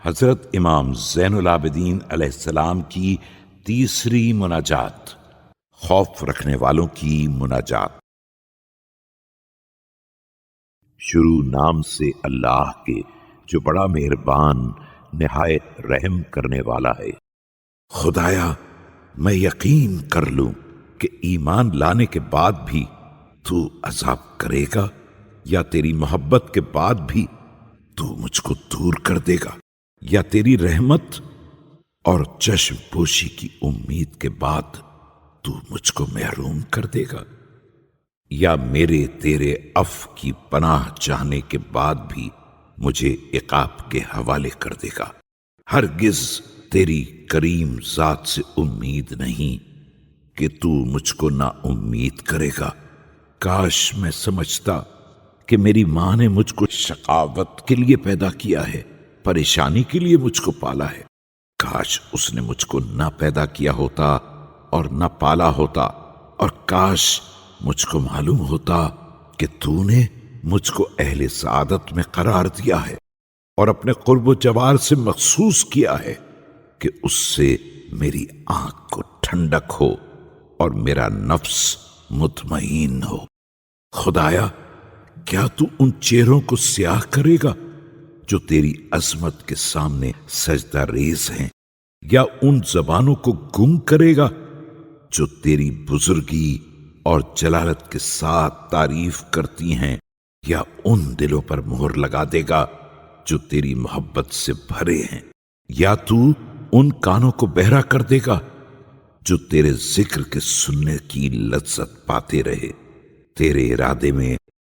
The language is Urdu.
حضرت امام زین العابدین علیہ السلام کی تیسری مناجات، خوف رکھنے والوں کی مناجات۔ شروع نام سے اللہ کے جو بڑا مہربان نہایت رحم کرنے والا ہے۔ خدایا میں یقین کر لوں کہ ایمان لانے کے بعد بھی تو عذاب کرے گا، یا تیری محبت کے بعد بھی تو مجھ کو دور کر دے گا، یا تیری رحمت اور چشم پوشی کی امید کے بعد تو مجھ کو محروم کر دے گا، یا میرے تیرے عفو کی پناہ چاہنے کے بعد بھی مجھے عقاب کے حوالے کر دے گا۔ ہرگز تیری کریم ذات سے امید نہیں کہ تو مجھ کو نا امید کرے گا۔ کاش میں سمجھتا کہ میری ماں نے مجھ کو شقاوت کے لیے پیدا کیا ہے، پریشانی کے لیے مجھ کو پالا ہے۔ کاش اس نے مجھ کو نہ پیدا کیا ہوتا اور نہ پالا ہوتا، اور کاش مجھ کو معلوم ہوتا کہ تو نے مجھ کو اہل سعادت میں قرار دیا ہے اور اپنے قرب و جوار سے مخصوص کیا ہے کہ اس سے میری آنکھ کو ٹھنڈک ہو اور میرا نفس مطمئن ہو۔ خدایا کیا تو ان چہروں کو سیاہ کرے گا جو تیری عظمت کے سامنے سجدہ ریز ہیں، یا ان زبانوں کو گم کرے گا جو تیری بزرگی اور جلالت کے ساتھ تعریف کرتی ہیں، یا ان دلوں پر مہر لگا دے گا جو تیری محبت سے بھرے ہیں، یا تو ان کانوں کو بہرا کر دے گا جو تیرے ذکر کے سننے کی لذت پاتے رہے۔ تیرے ارادے میں